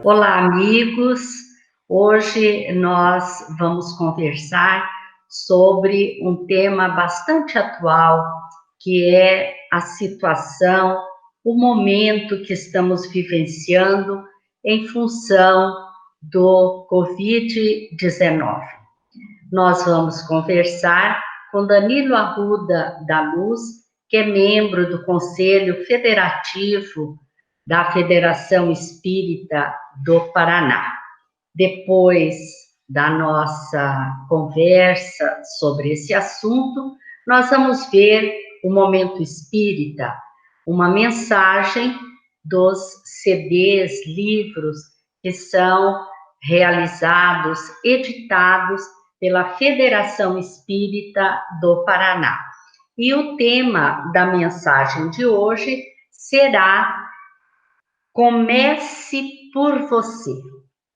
Olá, amigos. Hoje nós vamos conversar sobre um tema bastante atual, que é a situação, o momento que estamos vivenciando em função do Covid-19. Nós vamos conversar com Danilo Arruda da Luz, que é membro do Conselho Federativo da Federação Espírita do Paraná. Depois da nossa conversa sobre esse assunto, nós vamos ver o Momento Espírita, uma mensagem dos CDs, livros que são realizados, editados pela Federação Espírita do Paraná. E o tema da mensagem de hoje será Comece por você.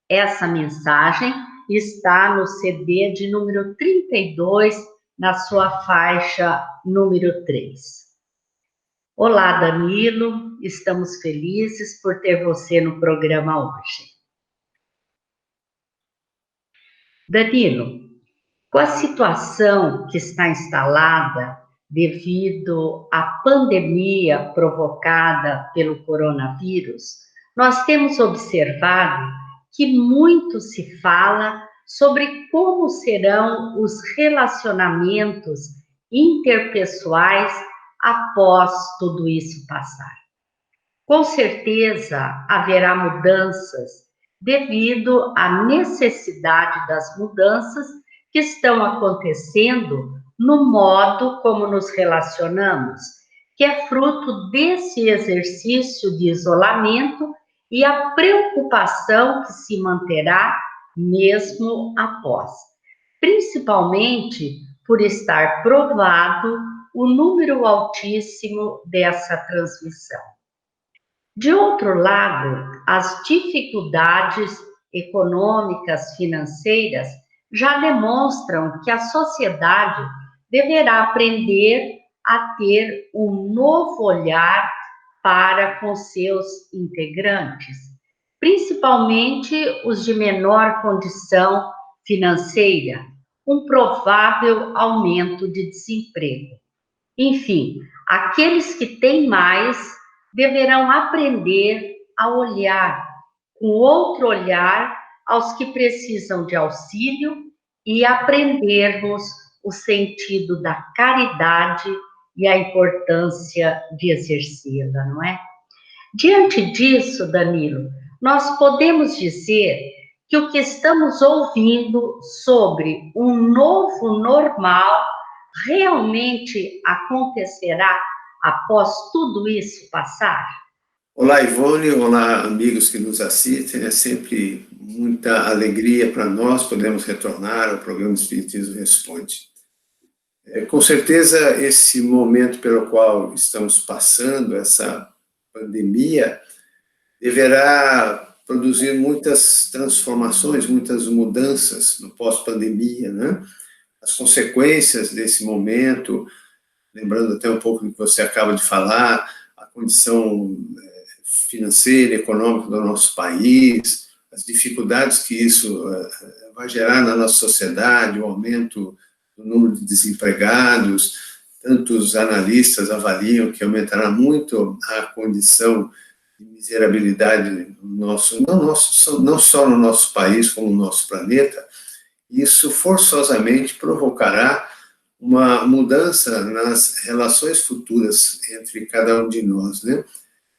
Essa mensagem está no CD de número 32, na sua faixa número 3. Olá, Danilo, estamos felizes por ter você no programa hoje. Danilo, com a situação que está instalada devido à pandemia provocada pelo coronavírus, nós temos observado que muito se fala sobre como serão os relacionamentos interpessoais após tudo isso passar. Com certeza haverá mudanças devido à necessidade das mudanças que estão acontecendo no modo como nos relacionamos, que é fruto desse exercício de isolamento e a preocupação que se manterá mesmo após, principalmente por estar provado o número altíssimo dessa transmissão. De outro lado, as dificuldades econômicas, financeiras, já demonstram que a sociedade deverá aprender a ter um novo olhar para com seus integrantes, principalmente os de menor condição financeira, um provável aumento de desemprego. Enfim, aqueles que têm mais deverão aprender a olhar com outro olhar aos que precisam de auxílio e aprendermos o sentido da caridade e a importância de exercê-la, não é? Diante disso, Danilo, nós podemos dizer que o que estamos ouvindo sobre um novo normal realmente acontecerá após tudo isso passar? Olá, Ivone, olá, amigos que nos assistem. É sempre muita alegria para nós podermos retornar ao programa Espiritismo Responde. Com certeza, esse momento pelo qual estamos passando, essa pandemia, deverá produzir muitas transformações, muitas mudanças no pós-pandemia, né? As consequências desse momento, lembrando até um pouco do que você acaba de falar, a condição financeira, econômica do nosso país, as dificuldades que isso vai gerar na nossa sociedade, o aumento do número de desempregados, tantos analistas avaliam que aumentará muito a condição de miserabilidade não só no nosso país, como no nosso planeta. Isso forçosamente provocará uma mudança nas relações futuras entre cada um de nós, né?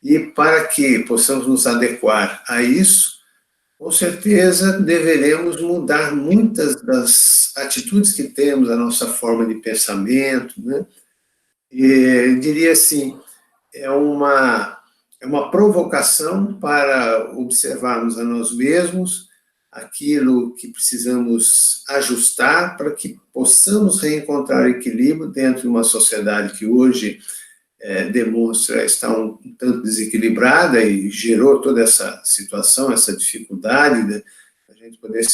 E para que possamos nos adequar a isso, com certeza deveremos mudar muitas das atitudes que temos, a nossa forma de pensamento, né? E diria assim, é uma provocação para observarmos a nós mesmos, aquilo que precisamos ajustar para que possamos reencontrar equilíbrio dentro de uma sociedade que hoje demonstra estar um tanto desequilibrada e gerou toda essa situação, essa dificuldade de a gente poder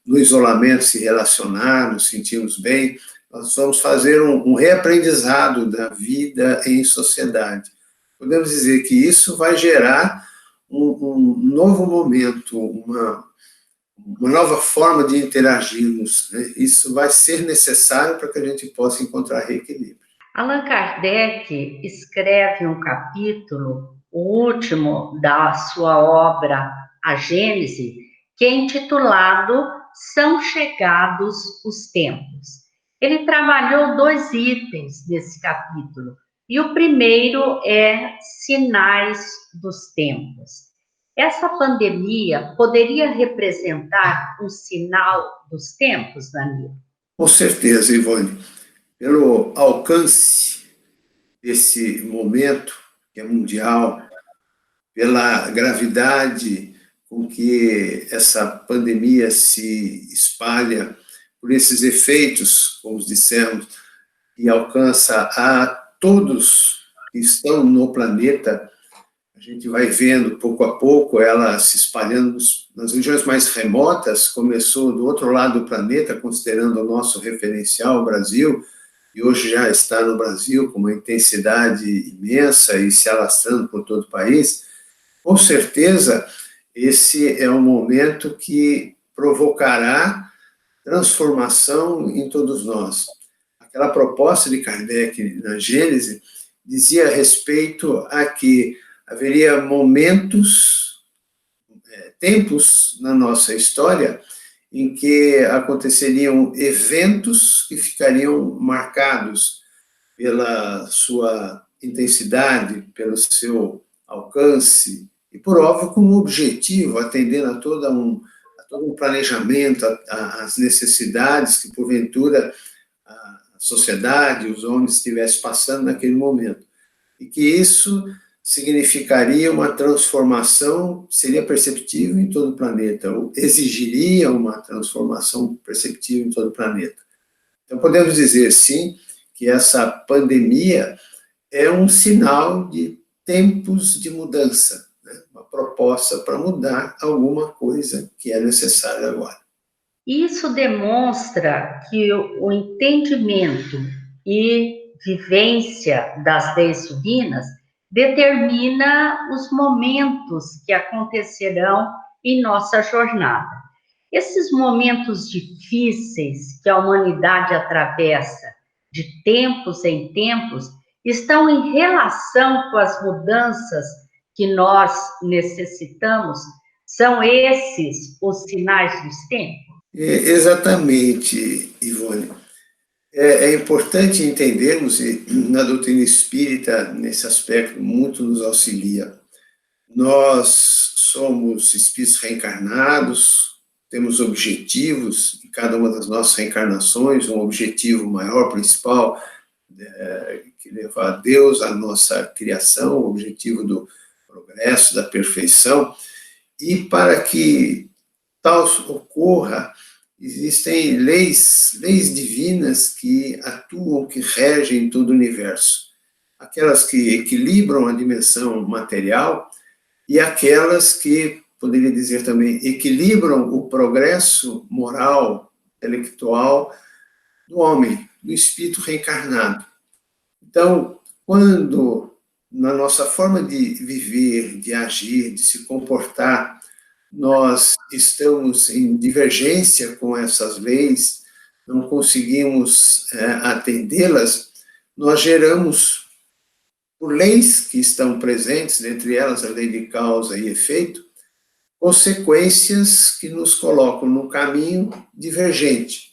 no isolamento se relacionar, nos sentirmos bem. Nós vamos fazer um reaprendizado da vida em sociedade. Podemos dizer que isso vai gerar um novo momento, uma nova forma de interagirmos, né? Isso vai ser necessário para que a gente possa encontrar reequilíbrio. Allan Kardec escreve um capítulo, o último da sua obra, A Gênese, que é intitulado São Chegados os Tempos. Ele trabalhou 2 itens desse capítulo, e o primeiro é Sinais dos Tempos. Essa pandemia poderia representar um sinal dos tempos, Danilo? Com certeza, Ivone. Pelo alcance desse momento, que é mundial, pela gravidade com que essa pandemia se espalha, por esses efeitos, como dissemos, e alcança a todos que estão no planeta, a gente vai vendo, pouco a pouco, ela se espalhando nas regiões mais remotas, começou do outro lado do planeta, considerando o nosso referencial, o Brasil, e hoje já está no Brasil com uma intensidade imensa e se alastrando por todo o país. Com certeza, esse é um momento que provocará transformação em todos nós. Aquela proposta de Kardec na Gênese dizia a respeito a que haveria momentos, tempos na nossa história em que aconteceriam eventos que ficariam marcados pela sua intensidade, pelo seu alcance, e por óbvio com um objetivo, atendendo a todo um planejamento, às necessidades que porventura a sociedade, os homens estivessem passando naquele momento. E que isso significaria uma transformação, seria perceptível em todo o planeta, ou exigiria uma transformação perceptível em todo o planeta. Então, podemos dizer, sim, que essa pandemia é um sinal de tempos de mudança, né? Uma proposta para mudar alguma coisa que é necessária agora. Isso demonstra que o entendimento e vivência das leis divinas determina os momentos que acontecerão em nossa jornada. Esses momentos difíceis que a humanidade atravessa, de tempos em tempos, estão em relação com as mudanças que nós necessitamos? São esses os sinais dos tempos? Exatamente, Ivone. É importante entendermos, e na doutrina espírita, nesse aspecto, muito nos auxilia. Nós somos espíritos reencarnados, temos objetivos em cada uma das nossas reencarnações, um objetivo maior, principal, que leva a Deus, a nossa criação, o objetivo do progresso, da perfeição, e para que tal ocorra, existem leis divinas que atuam, que regem todo o universo. Aquelas que equilibram a dimensão material e aquelas que, poderia dizer também, equilibram o progresso moral, intelectual do homem, do espírito reencarnado. Então, quando na nossa forma de viver, de agir, de se comportar, nós estamos em divergência com essas leis, não conseguimos atendê-las, nós geramos, por leis que estão presentes, dentre elas a lei de causa e efeito, consequências que nos colocam num caminho divergente.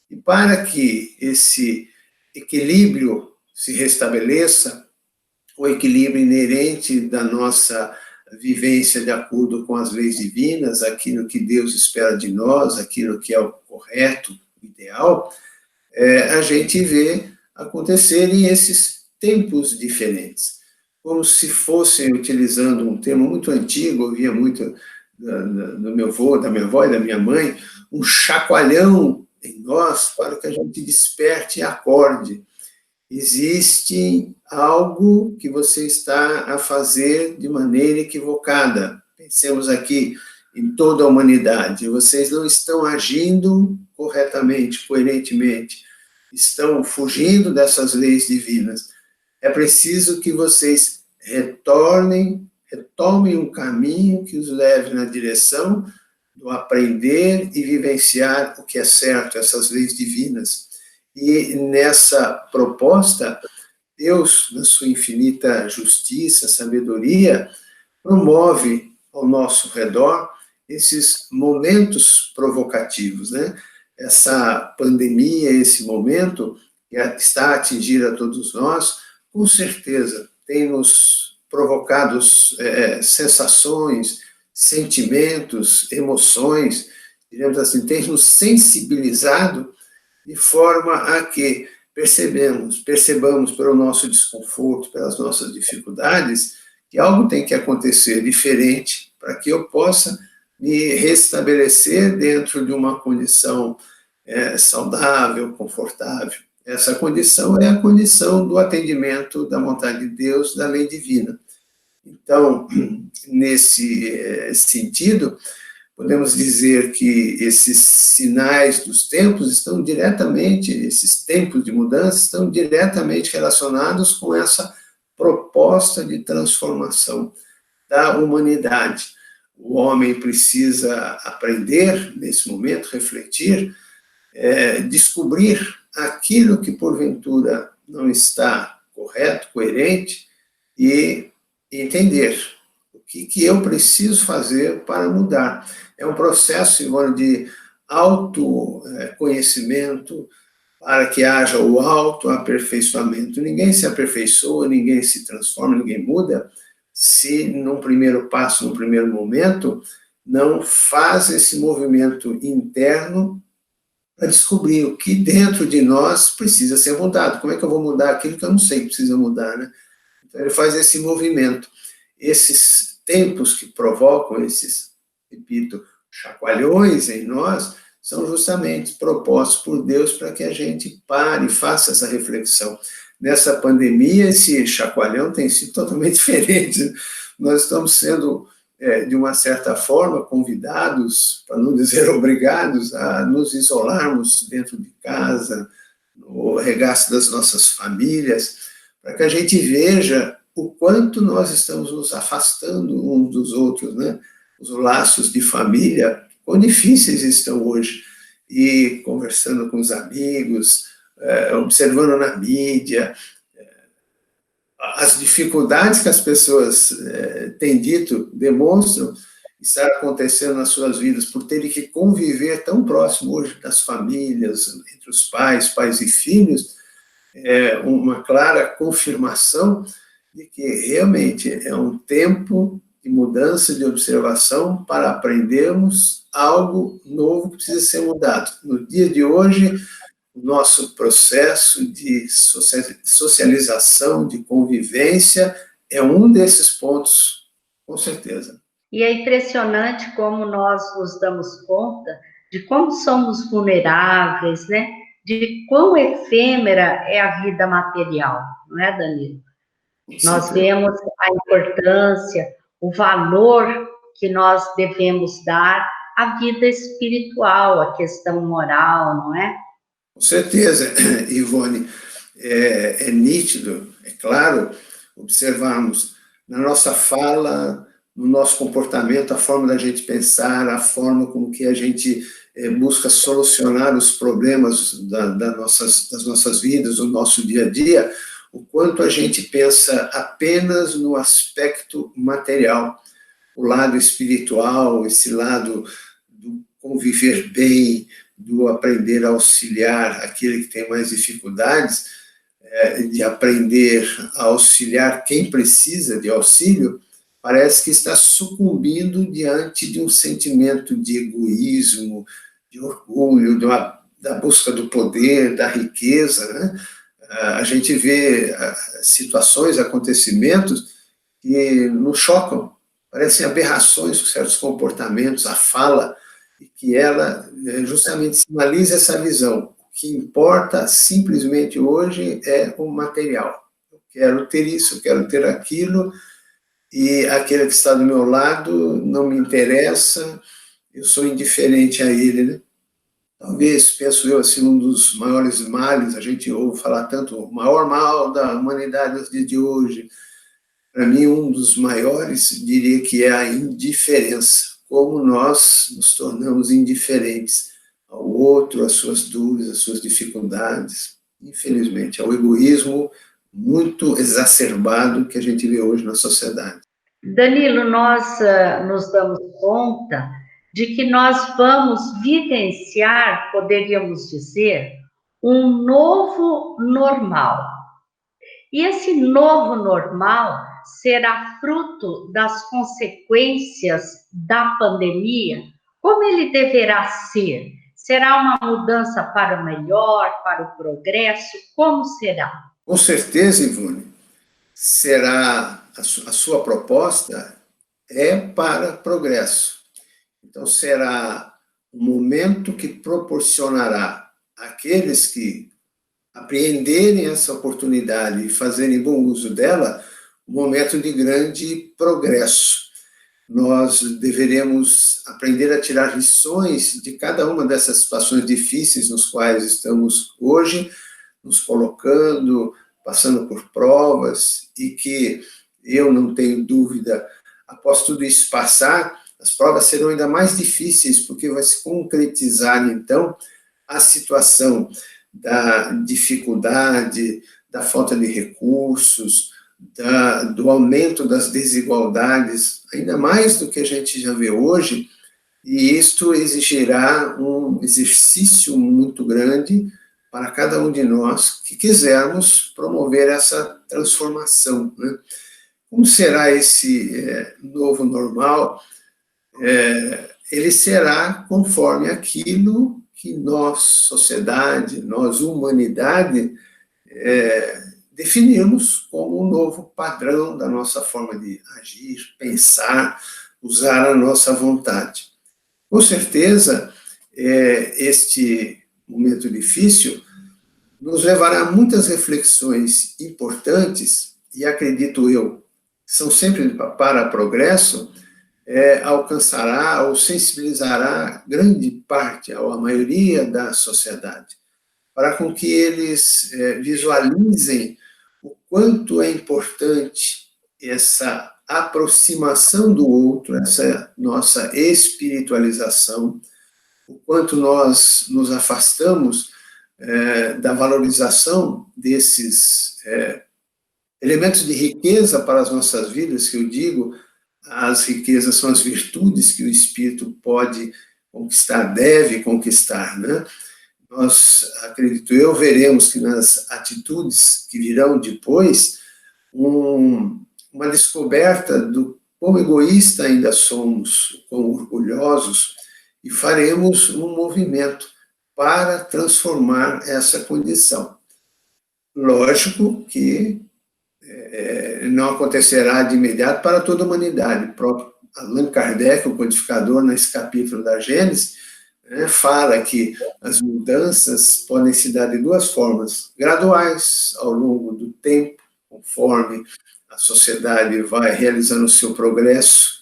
E para que esse equilíbrio se restabeleça, o equilíbrio inerente da nossa vivência de acordo com as leis divinas, aquilo que Deus espera de nós, aquilo que é o correto, o ideal, a gente vê acontecerem esses tempos diferentes, como se fossem, utilizando um termo muito antigo, eu via muito do meu avô, da minha avó e da minha mãe, um chacoalhão em nós para que a gente desperte e acorde. Existe algo que você está a fazer de maneira equivocada. Pensemos aqui em toda a humanidade. Vocês não estão agindo corretamente, coerentemente. Estão fugindo dessas leis divinas. É preciso que vocês retornem, retomem um caminho que os leve na direção do aprender e vivenciar o que é certo, essas leis divinas. E nessa proposta, Deus, na sua infinita justiça, sabedoria, promove ao nosso redor esses momentos provocativos, né? Essa pandemia, esse momento que está a atingir a todos nós, com certeza tem nos provocado sensações, sentimentos, emoções, digamos assim, tem nos sensibilizado de forma a que percebamos pelo nosso desconforto, pelas nossas dificuldades, que algo tem que acontecer diferente para que eu possa me restabelecer dentro de uma condição saudável, confortável. Essa condição é a condição do atendimento da vontade de Deus, da lei divina. Então, nesse sentido, podemos dizer que esses sinais dos tempos estão diretamente, esses tempos de mudança estão diretamente relacionados com essa proposta de transformação da humanidade. O homem precisa aprender, nesse momento, refletir, descobrir aquilo que, porventura, não está correto, coerente, e entender o que eu preciso fazer para mudar. É um processo, Ivone, de autoconhecimento, para que haja o autoaperfeiçoamento. Ninguém se aperfeiçoa, ninguém se transforma, ninguém muda, se num primeiro passo, num primeiro momento, não faz esse movimento interno para descobrir o que dentro de nós precisa ser mudado. Como é que eu vou mudar aquilo que eu não sei que precisa mudar, né? Então ele faz esse movimento. Esses tempos que provocam esses, repito, chacoalhões em nós, são justamente propostos por Deus para que a gente pare e faça essa reflexão. Nessa pandemia, esse chacoalhão tem sido totalmente diferente. Nós estamos sendo, de uma certa forma, convidados, para não dizer obrigados, a nos isolarmos dentro de casa, no regaço das nossas famílias, para que a gente veja o quanto nós estamos nos afastando uns dos outros, né? Os laços de família, quão difíceis estão hoje. E conversando com os amigos, observando na mídia, as dificuldades que as pessoas têm dito, demonstram estar acontecendo nas suas vidas, por terem que conviver tão próximo hoje das famílias, entre os pais e filhos, uma clara confirmação de que realmente é um tempo de mudança, de observação, para aprendermos algo novo que precisa ser mudado. No dia de hoje, o nosso processo de socialização, de convivência, é um desses pontos, com certeza. E é impressionante como nós nos damos conta de como somos vulneráveis, né? De quão efêmera é a vida material, não é, Danilo? Nós vemos a importância, o valor que nós devemos dar à vida espiritual, à questão moral, não é? Com certeza, Ivone, é nítido, é claro, observarmos na nossa fala, no nosso comportamento, a forma da gente pensar, a forma como que a gente busca solucionar os problemas das nossas vidas, do nosso dia a dia, o quanto a gente pensa apenas no aspecto material, o lado espiritual, esse lado do conviver bem, do aprender a auxiliar aquele que tem mais dificuldades, de aprender a auxiliar quem precisa de auxílio, parece que está sucumbindo diante de um sentimento de egoísmo, de orgulho, da busca do poder, da riqueza, né? A gente vê situações, acontecimentos que nos chocam, parecem aberrações com certos comportamentos, a fala, e que ela justamente sinaliza essa visão. O que importa simplesmente hoje é o material. Eu quero ter isso, eu quero ter aquilo, e aquele que está do meu lado não me interessa, eu sou indiferente a ele, né? Talvez, penso eu, assim, um dos maiores males, a gente ouve falar tanto, o maior mal da humanidade nos dias de hoje, para mim, um dos maiores, diria que é a indiferença. Como nós nos tornamos indiferentes ao outro, às suas dúvidas, às suas dificuldades. Infelizmente, é o egoísmo muito exacerbado que a gente vê hoje na sociedade. Danilo, nós nos damos conta de que nós vamos vivenciar, poderíamos dizer, um novo normal. E esse novo normal será fruto das consequências da pandemia? Como ele deverá ser? Será uma mudança para o melhor, para o progresso? Como será? Com certeza, Ivone, será a sua proposta é para progresso. Então, será um momento que proporcionará àqueles que apreenderem essa oportunidade e fazerem bom uso dela, um momento de grande progresso. Nós deveremos aprender a tirar lições de cada uma dessas situações difíceis nos quais estamos hoje, nos colocando, passando por provas, e que eu não tenho dúvida, após tudo isso passar, as provas serão ainda mais difíceis, porque vai se concretizar, então, a situação da dificuldade, da falta de recursos, do aumento das desigualdades, ainda mais do que a gente já vê hoje, e isto exigirá um exercício muito grande para cada um de nós que quisermos promover essa transformação, né? Como será esse novo normal? Ele será conforme aquilo que nós, sociedade, nós, humanidade, definimos como um novo padrão da nossa forma de agir, pensar, usar a nossa vontade. Com certeza, este momento difícil nos levará a muitas reflexões importantes, e acredito eu, são sempre para progresso, alcançará ou sensibilizará grande parte, ou a maioria da sociedade, para com que eles visualizem o quanto é importante essa aproximação do outro, essa nossa espiritualização, o quanto nós nos afastamos da valorização desses elementos de riqueza para as nossas vidas, que eu digo, as riquezas são as virtudes que o espírito pode conquistar, deve conquistar, né? Nós, acredito eu, veremos que nas atitudes que virão depois, uma descoberta do quão egoísta ainda somos, quão orgulhosos, e faremos um movimento para transformar essa condição. Lógico que não acontecerá de imediato para toda a humanidade. O próprio Allan Kardec, o codificador, nesse capítulo da Gênesis, fala que as mudanças podem se dar de duas formas, graduais, ao longo do tempo, conforme a sociedade vai realizando o seu progresso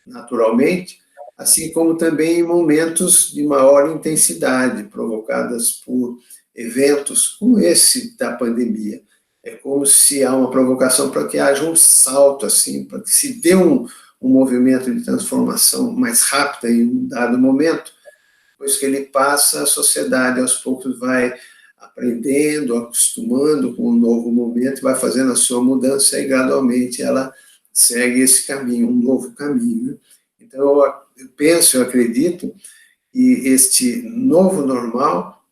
naturalmente, assim como também em momentos de maior intensidade, provocadas por eventos como esse da pandemia. É como se há uma provocação para que haja um salto, assim, para que se dê um movimento de transformação mais rápida em um dado momento. Depois que ele passa, a sociedade aos poucos vai aprendendo, acostumando com um novo momento, vai fazendo a sua mudança e gradualmente ela segue esse caminho, um novo caminho, né? Então eu penso, eu acredito que este novo normal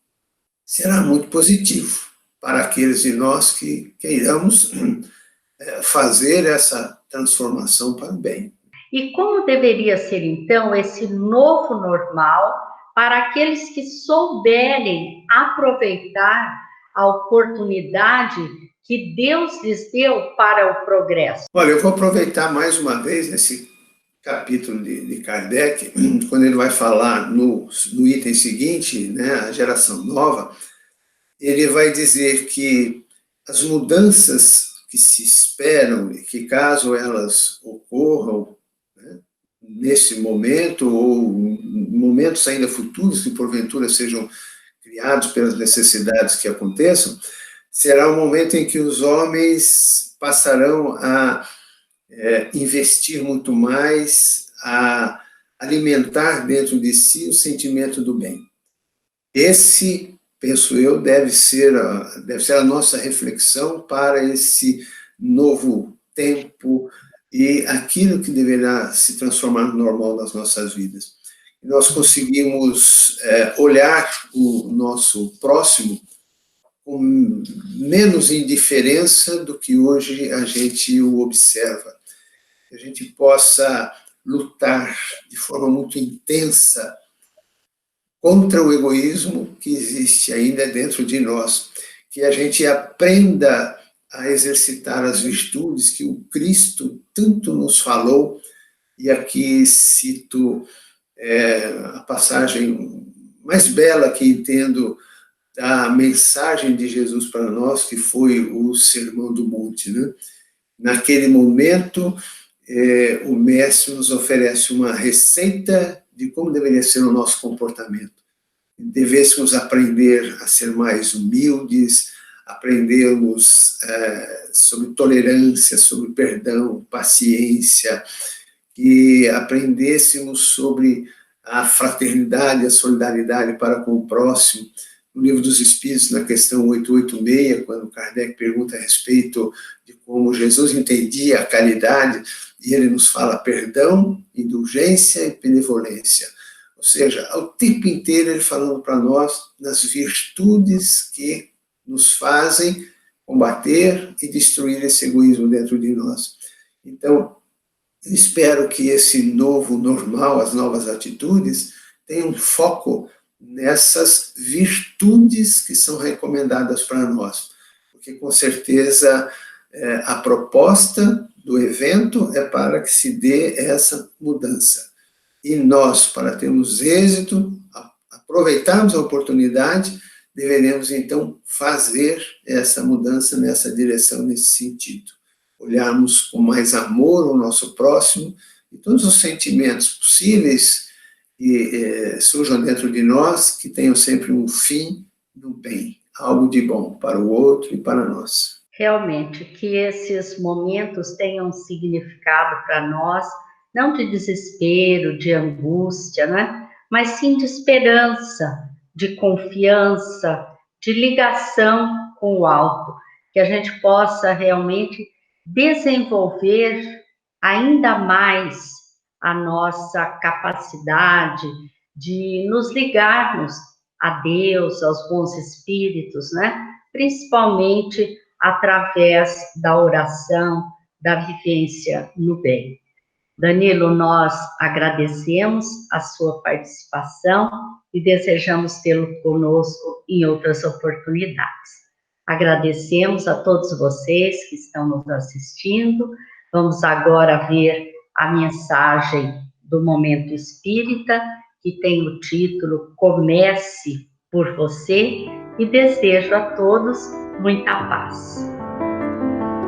será muito positivo para aqueles de nós que queiramos fazer essa transformação para o bem. E como deveria ser, então, esse novo normal para aqueles que souberem aproveitar a oportunidade que Deus lhes deu para o progresso? Olha, eu vou aproveitar mais uma vez esse capítulo de Kardec, quando ele vai falar no item seguinte, né, a geração nova, ele vai dizer que as mudanças que se esperam e que, caso elas ocorram, né, nesse momento ou em momentos ainda futuros que porventura sejam criados pelas necessidades que aconteçam, será o momento em que os homens passarão a investir muito mais, a alimentar dentro de si o sentimento do bem. Esse, penso eu, deve ser a nossa reflexão para esse novo tempo e aquilo que deverá se transformar no normal das nossas vidas. Nós conseguimos olhar o nosso próximo com menos indiferença do que hoje a gente o observa. Que a gente possa lutar de forma muito intensa contra o egoísmo que existe ainda dentro de nós, que a gente aprenda a exercitar as virtudes que o Cristo tanto nos falou, e aqui cito a passagem mais bela que entendo da mensagem de Jesus para nós, que foi o Sermão do Monte, né? Naquele momento, o Mestre nos oferece uma receita de como deveria ser o nosso comportamento. Devêssemos aprender a ser mais humildes, aprendermos sobre tolerância, sobre perdão, paciência, que aprendêssemos sobre a fraternidade, a solidariedade para com o próximo. No Livro dos Espíritos, na questão 886, quando Kardec pergunta a respeito de como Jesus entendia a caridade, e ele nos fala perdão, indulgência e benevolência. Ou seja, o tempo inteiro ele falando para nós das virtudes que nos fazem combater e destruir esse egoísmo dentro de nós. Então, eu espero que esse novo normal, as novas atitudes, tenham um foco nessas virtudes que são recomendadas para nós. Porque, com certeza, a proposta do evento é para que se dê essa mudança. E nós, para termos êxito, aproveitarmos a oportunidade, deveremos, então, fazer essa mudança nessa direção, nesse sentido. Olharmos com mais amor o nosso próximo e todos os sentimentos possíveis que surjam dentro de nós, que tenham sempre um fim no bem, algo de bom para o outro e para nós. Realmente, que esses momentos tenham significado para nós, não de desespero, de angústia, né? Mas sim de esperança, de confiança, de ligação com o alto, que a gente possa realmente desenvolver ainda mais a nossa capacidade de nos ligarmos a Deus, aos bons espíritos, né? Principalmente através da oração, da vivência no bem. Danilo, nós agradecemos a sua participação e desejamos tê-lo conosco em outras oportunidades. Agradecemos a todos vocês que estão nos assistindo. Vamos agora ver a mensagem do Momento Espírita, que tem o título Comece por Você, e desejo a todos muita paz.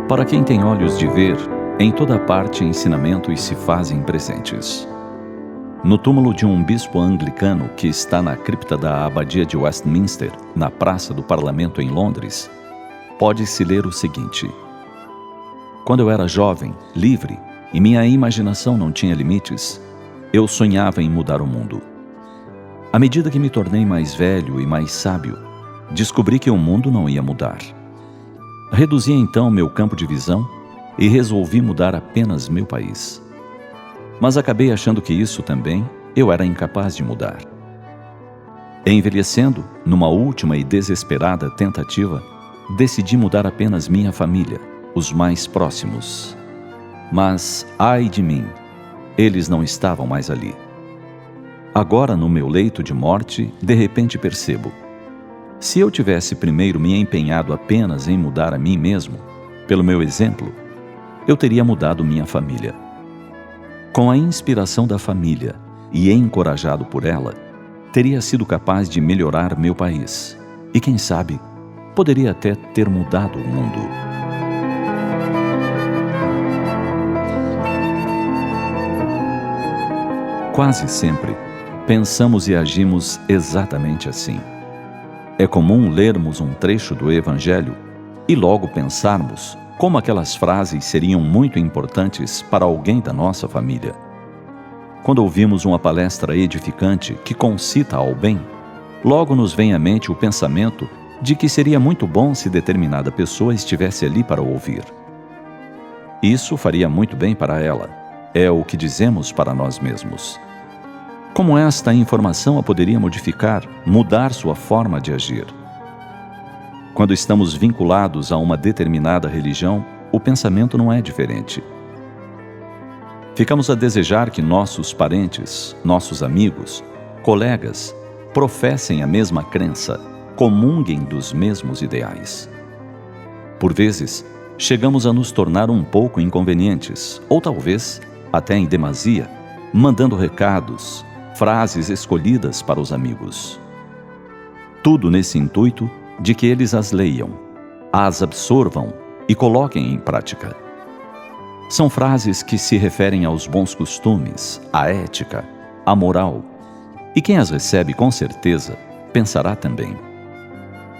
Para quem tem olhos de ver, em toda parte ensinamentos se fazem presentes. No túmulo de um bispo anglicano que está na cripta da Abadia de Westminster, na Praça do Parlamento em Londres, pode-se ler o seguinte: quando eu era jovem, livre, e minha imaginação não tinha limites, eu sonhava em mudar o mundo. À medida que me tornei mais velho e mais sábio, descobri que o mundo não ia mudar. Reduzi então meu campo de visão e resolvi mudar apenas meu país. Mas acabei achando que isso também eu era incapaz de mudar. Envelhecendo, numa última e desesperada tentativa, decidi mudar apenas minha família, os mais próximos. Mas, ai de mim, eles não estavam mais ali. Agora, no meu leito de morte, de repente percebo: se eu tivesse primeiro me empenhado apenas em mudar a mim mesmo, pelo meu exemplo, eu teria mudado minha família. Com a inspiração da família e encorajado por ela, teria sido capaz de melhorar meu país. E quem sabe, poderia até ter mudado o mundo. Quase sempre, pensamos e agimos exatamente assim. É comum lermos um trecho do Evangelho e logo pensarmos como aquelas frases seriam muito importantes para alguém da nossa família. Quando ouvimos uma palestra edificante que concita ao bem, logo nos vem à mente o pensamento de que seria muito bom se determinada pessoa estivesse ali para ouvir. Isso faria muito bem para ela, é o que dizemos para nós mesmos. Como esta informação a poderia modificar, mudar sua forma de agir? Quando estamos vinculados a uma determinada religião, o pensamento não é diferente. Ficamos a desejar que nossos parentes, nossos amigos, colegas, professem a mesma crença, comunguem dos mesmos ideais. Por vezes, chegamos a nos tornar um pouco inconvenientes, ou talvez até em demasia, mandando recados, frases escolhidas para os amigos. Tudo nesse intuito de que eles as leiam, as absorvam e coloquem em prática. São frases que se referem aos bons costumes, à ética, à moral, e quem as recebe com certeza pensará também.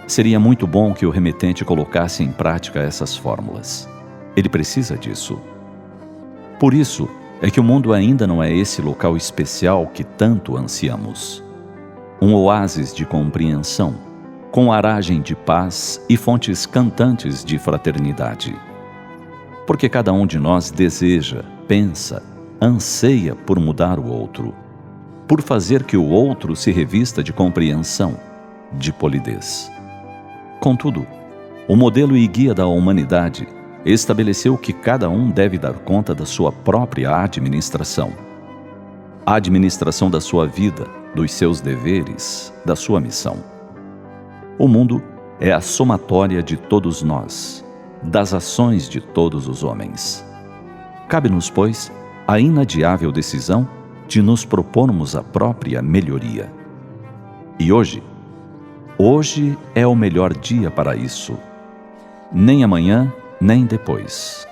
Seria muito bom que o remetente colocasse em prática essas fórmulas. Ele precisa disso. Por isso é que o mundo ainda não é esse local especial que tanto ansiamos. Um oásis de compreensão, com aragem de paz e fontes cantantes de fraternidade. Porque cada um de nós deseja, pensa, anseia por mudar o outro, por fazer que o outro se revista de compreensão, de polidez. Contudo, o modelo e guia da humanidade estabeleceu que cada um deve dar conta da sua própria administração. A administração da sua vida, dos seus deveres, da sua missão. O mundo é a somatória de todos nós, das ações de todos os homens. Cabe-nos, pois, a inadiável decisão de nos propormos a própria melhoria. E hoje é o melhor dia para isso. Nem amanhã, nem depois.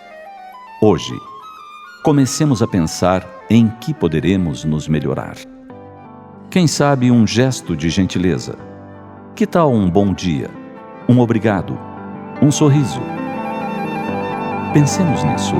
Hoje, comecemos a pensar em que poderemos nos melhorar. Quem sabe um gesto de gentileza? Que tal um bom dia? Um obrigado? Um sorriso? Pensemos nisso.